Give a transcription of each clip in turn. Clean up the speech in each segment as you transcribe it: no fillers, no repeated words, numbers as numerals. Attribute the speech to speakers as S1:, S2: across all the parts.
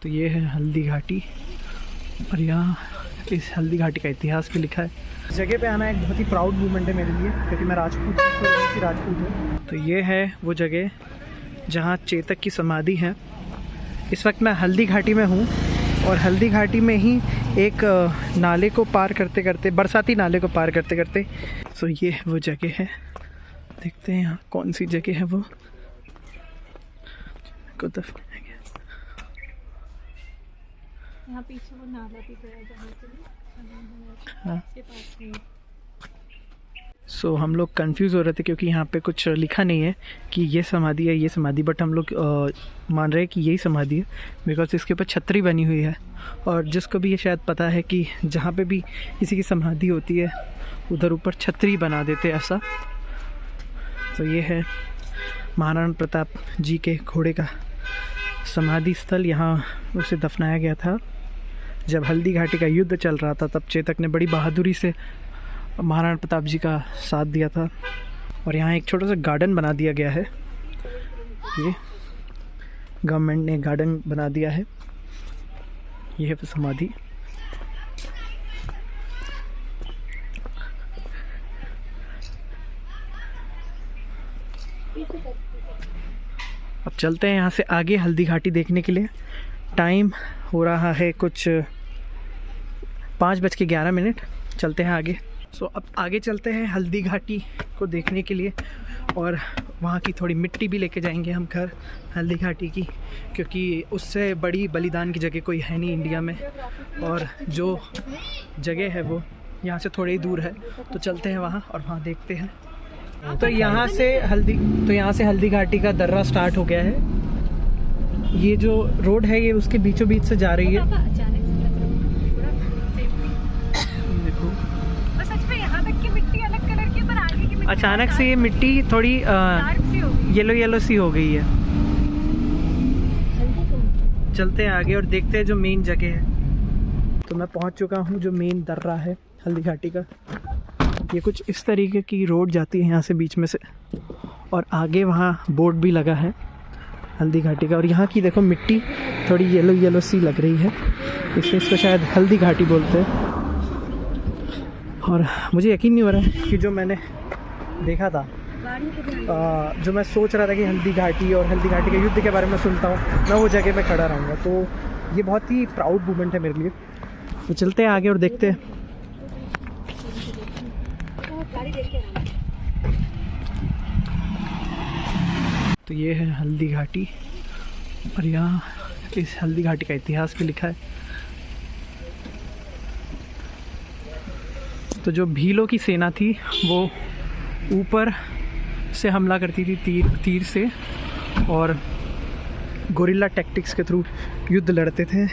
S1: तो ये है हल्दी घाटी और यहाँ इस हल्दी घाटी का इतिहास भी लिखा है। इस जगह पे आना एक बहुत ही प्राउड मोमेंट है मेरे लिए, क्योंकि मैं राजपूत हूँ, राजपूत हूँ। तो ये है वो जगह जहाँ चेतक की समाधि है। इस वक्त मैं हल्दी घाटी में हूँ और हल्दी घाटी में ही एक नाले को पार करते करते, बरसाती नाले को पार करते करते, सो ये वो जगह है। देखते हैं यहाँ कौन सी जगह है वो।
S2: यहाँ पीछे वो नाला भी गया जहाँ से
S1: हाँ। सो हम लोग कंफ्यूज हो रहे थे क्योंकि यहाँ पे कुछ लिखा नहीं है कि ये समाधि है, ये समाधि, बट हम लोग मान रहे हैं कि यही समाधि है बिकॉज इसके ऊपर छतरी बनी हुई है। और जिसको भी ये शायद पता है कि जहाँ पे भी किसी की समाधि होती है उधर ऊपर छतरी बना देते ऐसा। तो ये है महाराणा प्रताप जी के घोड़े का समाधि स्थल। यहाँ उसे दफनाया गया था जब हल्दी घाटी का युद्ध चल रहा था। तब चेतक ने बड़ी बहादुरी से महाराणा प्रताप जी का साथ दिया था। और यहाँ एक छोटा सा गार्डन बना दिया गया है। ये गवर्नमेंट ने गार्डन बना दिया है। ये है समाधि। अब चलते हैं यहाँ से आगे हल्दी घाटी देखने के लिए। टाइम हो रहा है कुछ 5:11। चलते हैं आगे। सो अब आगे चलते हैं हल्दी घाटी को देखने के लिए और वहाँ की थोड़ी मिट्टी भी लेके जाएंगे हम घर हल्दी घाटी की, क्योंकि उससे बड़ी बलिदान की जगह कोई है नहीं इंडिया में। और जो जगह है वो यहाँ से थोड़ी ही दूर है, तो चलते हैं वहाँ और वहाँ देखते हैं। तो यहाँ से हल्दी घाटी का दर्रा स्टार्ट हो गया है। ये जो रोड है ये उसके बीचों बीच से जा रही है। देखो
S2: यहाँ तक की मिट्टी अलग कलर की, पर आगे की मिट्टी
S1: अचानक से ये मिट्टी थोड़ी येलो सी हो गई है। चलते हैं आगे और देखते हैं जो मेन जगह है। तो मैं पहुंच चुका हूँ जो मेन दर्रा है हल्दी घाटी का। ये कुछ इस तरीके की रोड जाती है यहाँ से बीच में से, और आगे वहाँ बोर्ड भी लगा है हल्दी घाटी का। और यहाँ की देखो मिट्टी थोड़ी येलो सी लग रही है, इसलिए इसको शायद हल्दी घाटी बोलते हैं। और मुझे यकीन नहीं हो रहा है कि जो मैंने देखा था, जो मैं सोच रहा था कि हल्दी घाटी और हल्दी घाटी के युद्ध के बारे में सुनता हूँ, मैं वो जगह पे खड़ा रहूँगा। तो ये बहुत ही प्राउड मोमेंट है मेरे लिए। तो चलते हैं आगे और देखते हैं। तो ये है हल्दी घाटी और यहाँ इस हल्दी घाटी का इतिहास भी लिखा है। तो जो भीलों की सेना थी वो ऊपर से हमला करती थी तीर से, और गोरिल्ला टैक्टिक्स के थ्रू युद्ध लड़ते थे।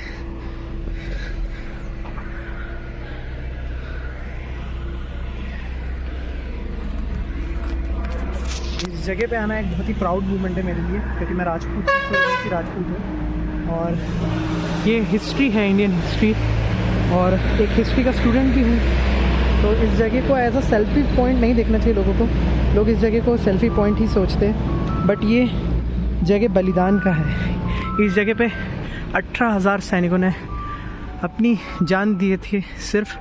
S1: इस जगह पे आना एक बहुत ही प्राउड मोमेंट है मेरे लिए, क्योंकि मैं राजपूत हूँ, राजपूत हूँ और ये हिस्ट्री है, इंडियन हिस्ट्री, और एक हिस्ट्री का स्टूडेंट भी हूँ। तो इस जगह को एज अ सेल्फी पॉइंट नहीं देखना चाहिए लोगों को। लोग इस जगह को सेल्फी पॉइंट ही सोचते हैं, बट ये जगह बलिदान का है। इस जगह पे 18,000 सैनिकों ने अपनी जान दिए थे सिर्फ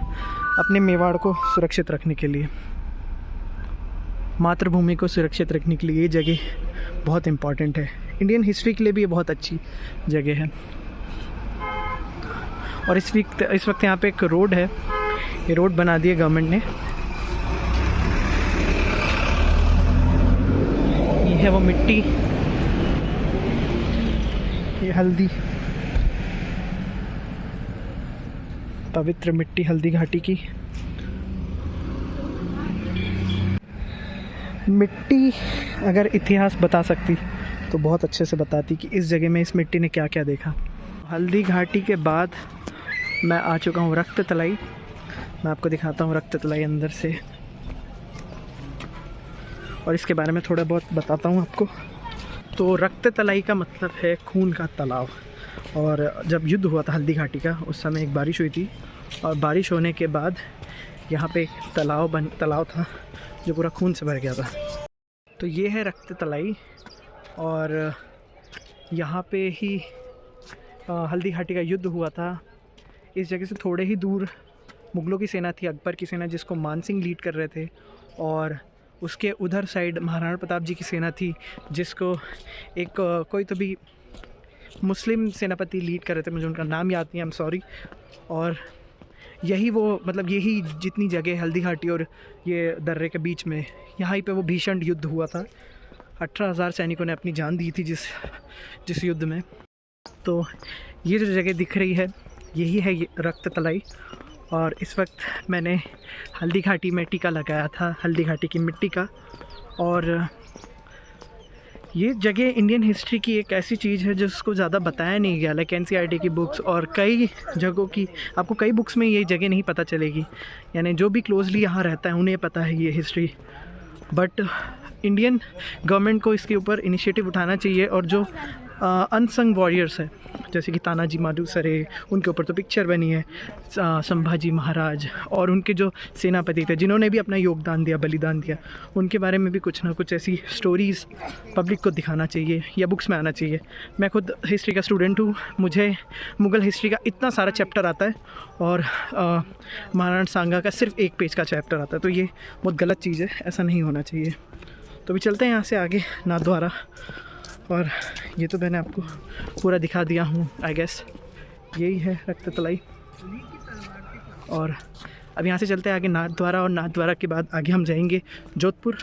S1: अपने मेवाड़ को सुरक्षित रखने के लिए, मातृभूमि को सुरक्षित रखने के लिए। ये जगह बहुत इम्पॉर्टेंट है, इंडियन हिस्ट्री के लिए भी ये बहुत अच्छी जगह है। और इस वक्त यहाँ पे एक रोड है, ये रोड बना दी है गवर्नमेंट ने। ये है वो मिट्टी, ये हल्दी, पवित्र मिट्टी हल्दी घाटी की। मिट्टी अगर इतिहास बता सकती तो बहुत अच्छे से बताती कि इस जगह में इस मिट्टी ने क्या क्या देखा। हल्दी घाटी के बाद मैं आ चुका हूँ रक्त तलाई। मैं आपको दिखाता हूँ रक्त तलाई अंदर से, और इसके बारे में थोड़ा बहुत बताता हूँ आपको। तो रक्त तलाई का मतलब है खून का तालाब। और जब युद्ध हुआ था हल्दी घाटी का, उस समय एक बारिश हुई थी, और बारिश होने के बाद यहाँ पे एक तालाब था जो पूरा खून से भर गया था। तो ये है रक्त तलाई, और यहाँ पे ही हल्दी घाटी का युद्ध हुआ था। इस जगह से थोड़े ही दूर मुग़लों की सेना थी, अकबर की सेना, जिसको मान सिंह लीड कर रहे थे, और उसके उधर साइड महाराणा प्रताप जी की सेना थी, जिसको एक कोई तो भी मुस्लिम सेनापति लीड कर रहे थे, मुझे उनका नाम याद नहीं, आई एम सॉरी। और यही वो मतलब यही जितनी जगह हल्दी घाटी और ये दर्रे के बीच में, यहाँ पे वो भीषण युद्ध हुआ था। 18,000 सैनिकों ने अपनी जान दी थी जिस युद्ध में। तो ये जो जगह दिख रही है यही है ये रक्त तलाई। और इस वक्त मैंने हल्दी घाटी में टीका लगाया था, हल्दी घाटी की मिट्टी का। और ये जगह इंडियन हिस्ट्री की एक ऐसी चीज़ है जिसको ज़्यादा बताया नहीं गया, लाइक NCERT की बुक्स और कई जगहों की, आपको कई बुक्स में ये जगह नहीं पता चलेगी। यानी जो भी क्लोजली यहाँ रहता है उन्हें पता है ये हिस्ट्री, बट इंडियन गवर्नमेंट को इसके ऊपर इनिशिएटिव उठाना चाहिए। और जो अनसंग वॉरियर्स हैं जैसे कि तानाजी मालुसरे, उनके ऊपर तो पिक्चर बनी है, संभाजी महाराज, और उनके जो सेनापति थे जिन्होंने भी अपना योगदान दिया, बलिदान दिया, उनके बारे में भी कुछ ना कुछ ऐसी स्टोरीज़ पब्लिक को दिखाना चाहिए या बुक्स में आना चाहिए। मैं खुद हिस्ट्री का स्टूडेंट हूँ, मुझे मुग़ल हिस्ट्री का इतना सारा चैप्टर आता है और महाराणा सांगा का सिर्फ 1 पेज का चैप्टर आता है, तो ये बहुत गलत चीज़ है, ऐसा नहीं होना चाहिए। तो भी चलते हैं यहाँ से आगे नाथद्वारा। और ये तो मैंने आपको पूरा दिखा दिया हूँ, आई गेस यही है रक्त तलाई। और अब यहाँ से चलते हैं आगे नाथद्वारा, और नाथद्वारा के बाद आगे हम जाएंगे जोधपुर।